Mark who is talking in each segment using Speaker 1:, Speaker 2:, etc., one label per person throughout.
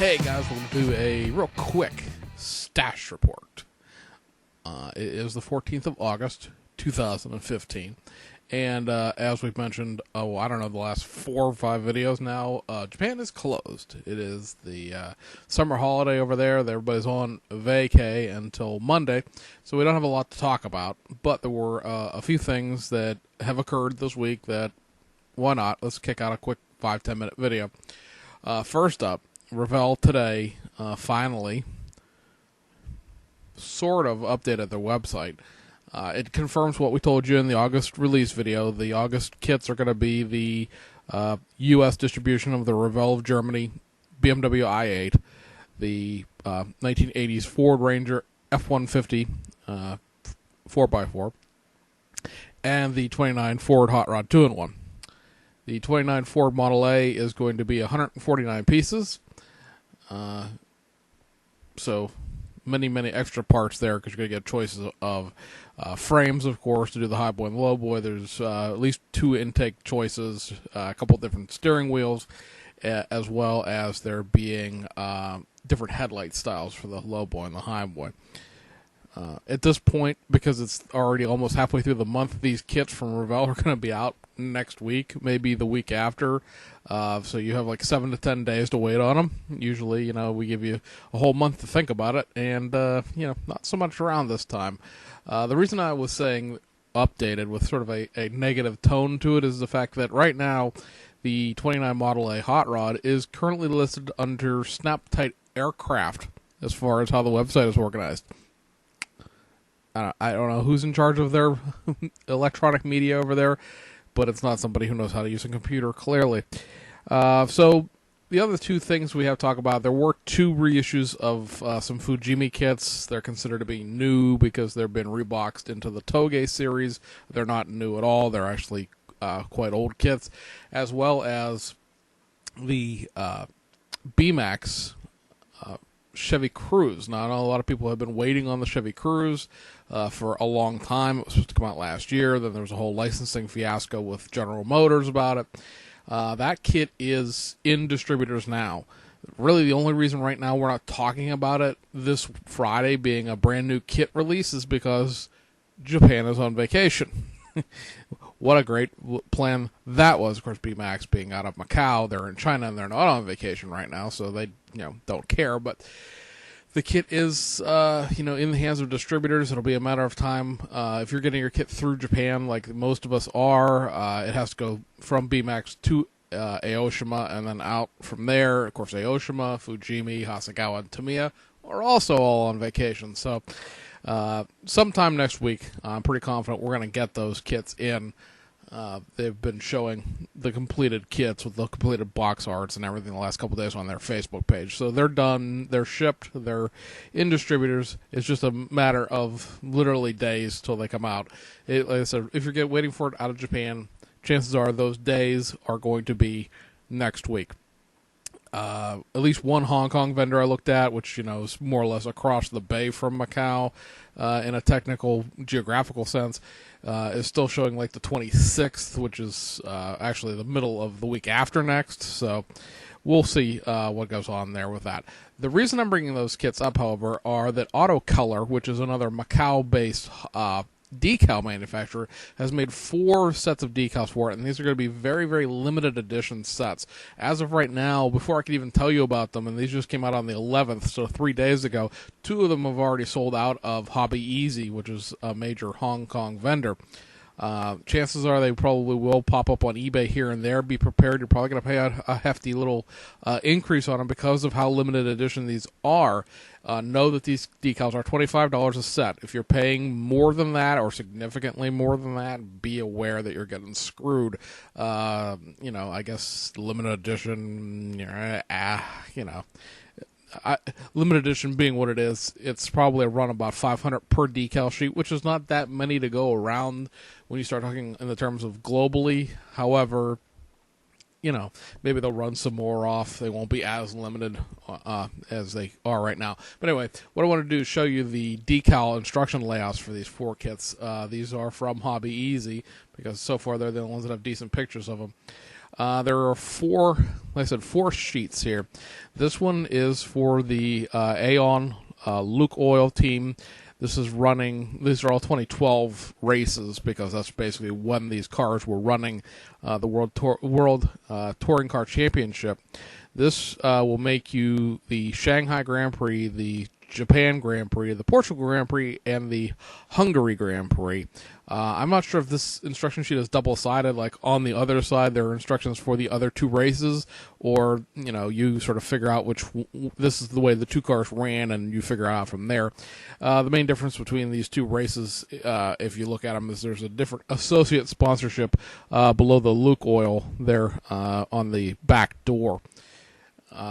Speaker 1: Hey guys, welcome to a real quick stash report. It is the 14th of August, 2015. And as we've mentioned, the last 4 or 5 videos now, Japan is closed. It is the summer holiday over there. Everybody's on vacay until Monday, so we don't have a lot to talk about. But there were a few things that have occurred this week that, why not? Let's kick out a quick 5-10 minute video. First up, Revell today finally sort of updated their website. It confirms what we told you in the August release video. The August kits are going to be the U.S. distribution of the Revell of Germany BMW i8, the 1980s Ford Ranger F-150 4x4, and the 29 Ford Hot Rod 2-in-1. The 29 Ford Model A is going to be 149 pieces. So many extra parts there because you're going to get choices of frames, of course, to do the high boy and the low boy. There's at least 2 intake choices, a couple different steering wheels, as well as there being different headlight styles for the low boy and the high boy. At this point, because it's already almost halfway through the month, these kits from Revell are going to be out next week, maybe the week after. So you have like 7 to 10 days to wait on them. Usually, we give you a whole month to think about it, and, not so much around this time. The reason I was saying updated with sort of a negative tone to it is the fact that right now, the 29 Model A Hot Rod is currently listed under Snap-Tight Aircraft as far as how the website is organized. I don't know who's in charge of their electronic media over there, but it's not somebody who knows how to use a computer, clearly. So the other 2 things we have to talk about, there were 2 reissues of some Fujimi kits. They're considered to be new because they've been reboxed into the Toge series. They're not new at all. They're actually quite old kits, as well as the B-Max Chevy Cruze. Now, I know a lot of people have been waiting on the Chevy Cruze for a long time. It was supposed to come out last year. Then there was a whole licensing fiasco with General Motors about it. That kit is in distributors now. Really, the only reason right now we're not talking about it this Friday being a brand new kit release is because Japan is on vacation. What a great plan that was. Of course, B-Max being out of Macau, they're in China and they're not on vacation right now, so they don't care. But the kit is in the hands of distributors. It'll be a matter of time. If you're getting your kit through Japan, like most of us are, it has to go from B-Max to Aoshima and then out from there. Of course, Aoshima, Fujimi, Hasegawa, and Tamiya are also all on vacation. So sometime next week, I'm pretty confident we're going to get those kits in. They've been showing the completed kits with the completed box arts and everything the last couple of days on their Facebook page. So they're done, they're shipped, they're in distributors. It's just a matter of literally days till they come out. Like I said, if you're waiting for it out of Japan, chances are those days are going to be next week. At least one Hong Kong vendor I looked at, which, is more or less across the bay from Macau, in a technical, geographical sense, is still showing like the 26th, which is actually the middle of the week after next. So we'll see what goes on there with that. The reason I'm bringing those kits up, however, are that Autocolor, which is another Macau-based decal manufacturer, has made 4 sets of decals for it, and these are going to be very, very limited edition sets. As of right now, before I could even tell you about them, and these just came out on the 11th, so 3 days ago, 2 of them have already sold out of Hobby Easy, which is a major Hong Kong vendor. Chances are they probably will pop up on eBay here and there. Be prepared. You're probably going to pay a hefty little increase on them because of how limited edition these are. Know that these decals are $25 a set. If you're paying more than that or significantly more than that, be aware that you're getting screwed. I guess limited edition, limited edition being what it is, it's probably a run about 500 per decal sheet, which is not that many to go around when you start talking in the terms of globally. However, maybe they'll run some more off. They won't be as limited as they are right now. But anyway, what I want to do is show you the decal instruction layouts for these 4 kits. These are from Hobby Easy, because so far they're the ones that have decent pictures of them. There are 4 sheets here. This one is for the Aeon Luke Oil team. These are all 2012 races, because that's basically when these cars were running the World Touring Car Championship. This will make you the Shanghai Grand Prix, the Japan Grand Prix, the Portugal Grand Prix, and the Hungary Grand Prix. I'm not sure if this instruction sheet is double-sided, like on the other side there are instructions for the other 2 races, or, you sort of figure out this is the way the 2 cars ran, and you figure out from there. The main difference between these 2 races, if you look at them, is there's a different associate sponsorship below the Luke Oil there on the back door.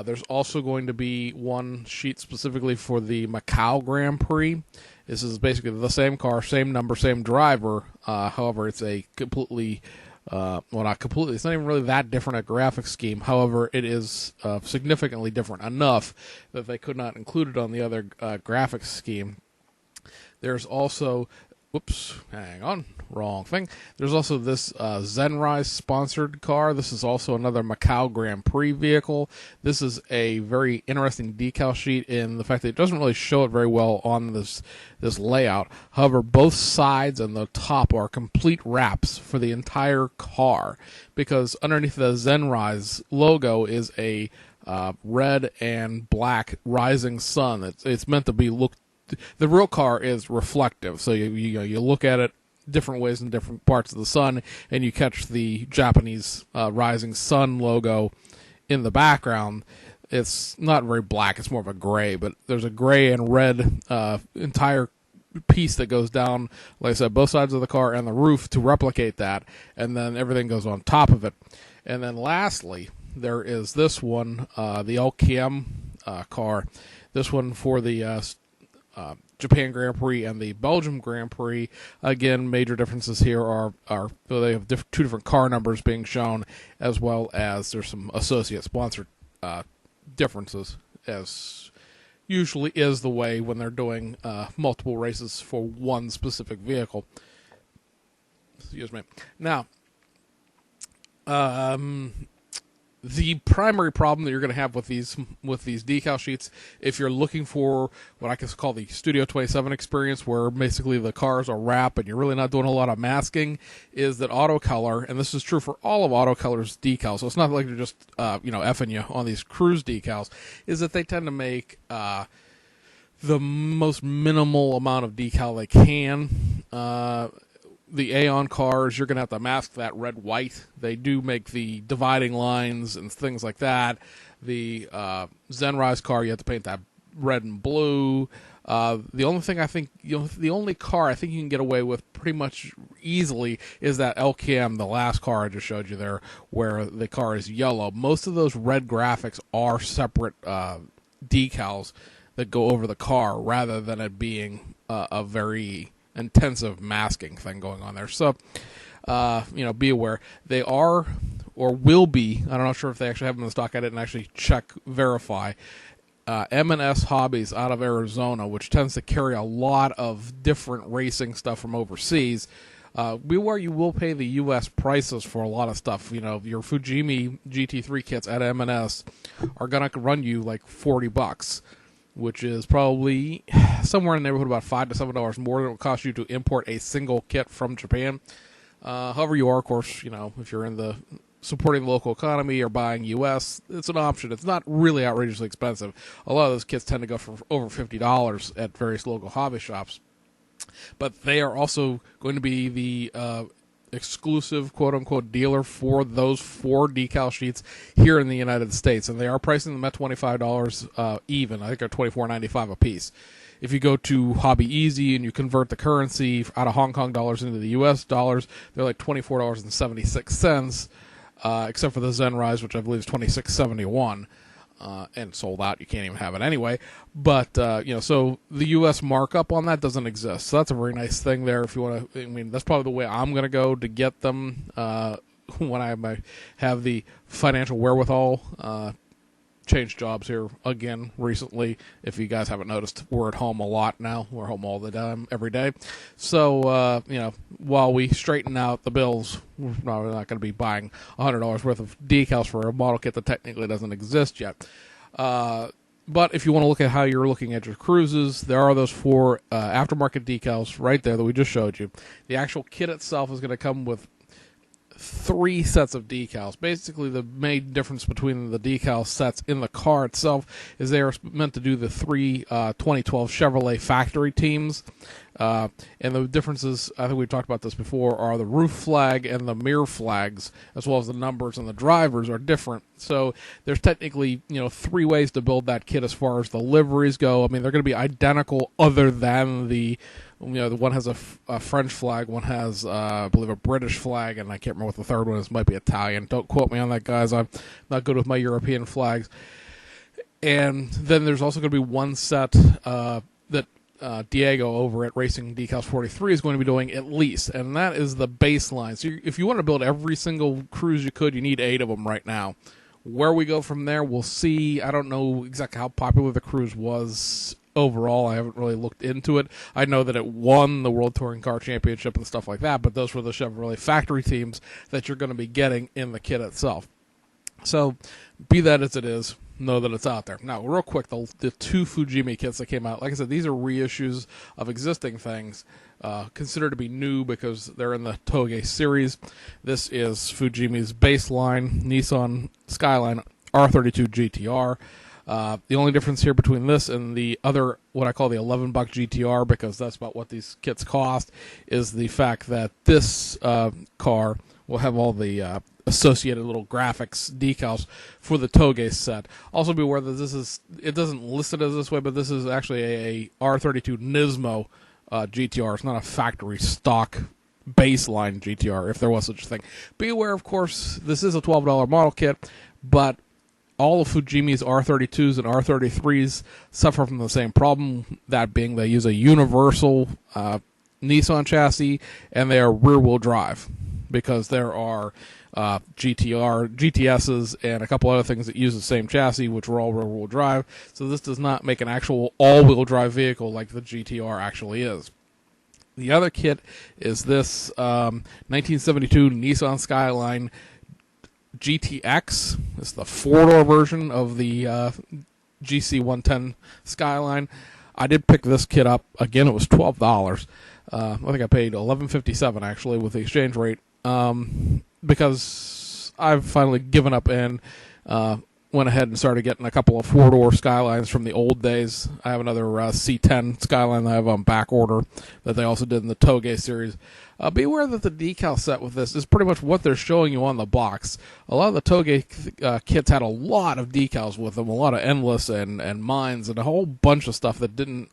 Speaker 1: There's also going to be one sheet specifically for the Macau Grand Prix. This is basically the same car, same number, same driver. However, it's a completely, not completely, it's not even really that different a graphics scheme. However, it is significantly different enough that they could not include it on the other graphics scheme. There's also, hang on, wrong thing. There's also this Zenrise sponsored car. This is also another Macau Grand Prix vehicle. This is a very interesting decal sheet in the fact that it doesn't really show it very well on this layout. However, both sides and the top are complete wraps for the entire car, because underneath the Zenrise logo is a red and black rising sun. It's meant to be looked. The real car is reflective, so you look at it different ways in different parts of the sun, and you catch the Japanese rising sun logo in the background. It's not very black, it's more of a gray, but there's a gray and red entire piece that goes down, like I said, both sides of the car and the roof to replicate that, and then everything goes on top of it. And then lastly, there is this one, the LKM car. This one for the Japan Grand Prix and the Belgium Grand Prix. Again, major differences here are they have 2 different car numbers being shown, as well as there's some associate sponsored differences, as usually is the way when they're doing multiple races for one specific vehicle. Excuse me. Now, the primary problem that you're going to have with these decal sheets, if you're looking for what I can call the Studio 27 experience, where basically the cars are wrap and you're really not doing a lot of masking, is that AutoColor, and this is true for all of AutoColor's decals, so it's not like they're just effing you on these cruise decals, is that they tend to make the most minimal amount of decal they can. The Aeon cars, you're going to have to mask that red-white. They do make the dividing lines and things like that. The Zenrise car, you have to paint that red and blue. The only thing I think, the only car I think you can get away with pretty much easily is that LKM, the last car I just showed you there, where the car is yellow. Most of those red graphics are separate decals that go over the car, rather than it being a very intensive masking thing going on there. So, be aware. They are, or will be, I'm not sure if they actually have them in stock. I didn't actually verify. M&S Hobbies out of Arizona, which tends to carry a lot of different racing stuff from overseas. Beware, you will pay the U.S. prices for a lot of stuff. Your Fujimi GT3 kits at M&S are going to run you like $40, which is probably somewhere in the neighborhood about $5 to $7 more than it will cost you to import a single kit from Japan. However you are, of course, if you're in the supporting the local economy or buying U.S., it's an option. It's not really outrageously expensive. A lot of those kits tend to go for over $50 at various local hobby shops. But they are also going to be the exclusive quote-unquote dealer for those 4 decal sheets here in the United States, and they are pricing them at $25 even. I think they're $24.95 a piece. If you go to Hobby Easy and you convert the currency out of Hong Kong dollars into the U.S. dollars, they're like $24.76, except for the Zenrise, which I believe is $26.71. And sold out. You can't even have it anyway. But, so the U.S. markup on that doesn't exist. So that's a very nice thing there if you want to. That's probably the way I'm going to go to get them. when I might have the financial wherewithal. Changed jobs here again recently. If you guys haven't noticed, we're at home a lot now. We're home all the time, every day. So, while we straighten out the bills, we're not going to be buying $100 worth of decals for a model kit that technically doesn't exist yet. But if you want to look at how you're looking at your cruises, there are those 4 aftermarket decals right there that we just showed you. The actual kit itself is going to come with 3 sets of decals. Basically, the main difference between the decal sets in the car itself is they are meant to do the 3 2012 Chevrolet factory teams. And the differences, I think we've talked about this before, are the roof flag and the mirror flags, as well as the numbers and the drivers are different. So there's technically, 3 ways to build that kit as far as the liveries go. I mean, they're going to be identical other than the one has a French flag, one has, I believe, a British flag, and I can't remember what the third one is. It might be Italian. Don't quote me on that, guys. I'm not good with my European flags. And then there's also going to be one set that Diego over at Racing Decals 43 is going to be doing at least, and that is the baseline. So if you want to build every single cruise you could, you need 8 of them right now. Where we go from there, we'll see. I don't know exactly how popular the cruise was overall. I haven't really looked into it. I know that it won the World Touring Car Championship and stuff like that, but those were the Chevrolet factory teams that you're going to be getting in the kit itself. So, be that as it is, know that it's out there. Now, real quick, the 2 Fujimi kits that came out, like I said, these are reissues of existing things, considered to be new because they're in the Touge series. This is Fujimi's baseline Nissan Skyline R32 GTR. The only difference here between this and the other, what I call the $11 GTR, because that's about what these kits cost, is the fact that this car will have all the associated little graphics decals for the Touge set. Also be aware that it doesn't list it as this way, but this is actually a R32 Nismo GTR. It's not a factory stock baseline GTR, if there was such a thing. Be aware, of course, this is a $12 model kit, but all of Fujimi's R32s and R33s suffer from the same problem, that being they use a universal Nissan chassis, and they are rear-wheel drive, because there are GTSs, and a couple other things that use the same chassis, which are all rear-wheel drive. So this does not make an actual all-wheel drive vehicle like the GTR actually is. The other kit is this 1972 Nissan Skyline GTX. It's the 4-door version of the GC110 Skyline. I did pick this kit up. Again, it was $12. I think I paid $11.57 actually with the exchange rate, because I've finally given up and went ahead and started getting a couple of 4-door Skylines from the old days. I have another C10 Skyline that I have on back order that they also did in the Touge series. Be aware that the decal set with this is pretty much what they're showing you on the box. A lot of the Touge kits had a lot of decals with them, a lot of endless and mines, and a whole bunch of stuff that didn't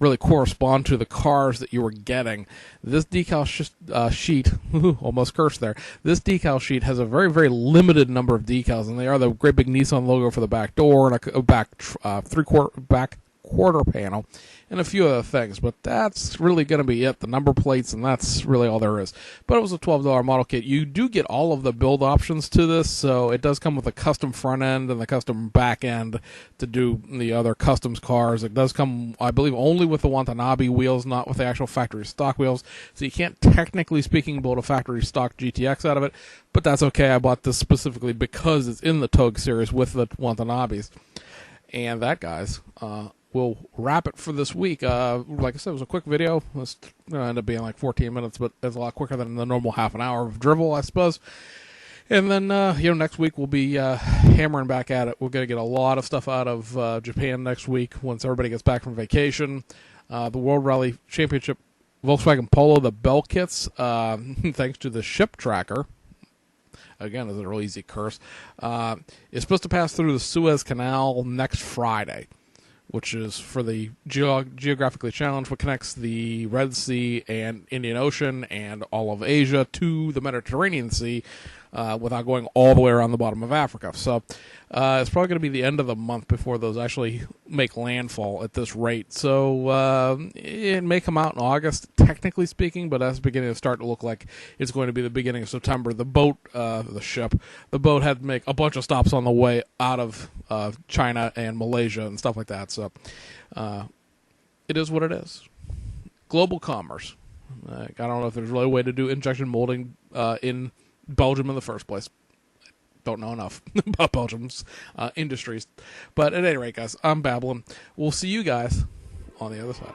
Speaker 1: really correspond to the cars that you were getting. This decal sheet, almost cursed there, this decal sheet has a very, very limited number of decals, and they are the great big Nissan logo for the back door and a back quarter panel and a few other things, but that's really going to be it, the number plates, and that's really all there is. But it was a $12 model kit. You do get all of the build options to this, so it does come with a custom front end and the custom back end to do the other customs cars. It does come, I believe, only with the Watanabe wheels, not with the actual factory stock wheels, so you can't, technically speaking, build a factory stock GTX out of it, but that's okay. I bought this specifically because it's in the Touge series with the Watanabes. And that, guys, we'll wrap it for this week. Like I said, it was a quick video. It's going to end up being like 14 minutes, but it's a lot quicker than the normal half an hour of drivel, I suppose. And then, next week we'll be hammering back at it. We're going to get a lot of stuff out of Japan next week once everybody gets back from vacation. The World Rally Championship Volkswagen Polo, the Bell kits, thanks to the ship tracker. Again, it's a real easy curse. It's supposed to pass through the Suez Canal next Friday, which is for the geographically challenged, what connects the Red Sea and Indian Ocean and all of Asia to the Mediterranean Sea. without going all the way around the bottom of Africa. So it's probably going to be the end of the month before those actually make landfall at this rate. So it may come out in August, technically speaking, but that's beginning to start to look like it's going to be the beginning of September. The boat had to make a bunch of stops on the way out of China and Malaysia and stuff like that. So it is what it is. Global commerce. I don't know if there's really a way to do injection molding in Belgium in the first place. Don't know enough about Belgium's industries. But at any rate, guys, I'm babbling. We'll see you guys on the other side.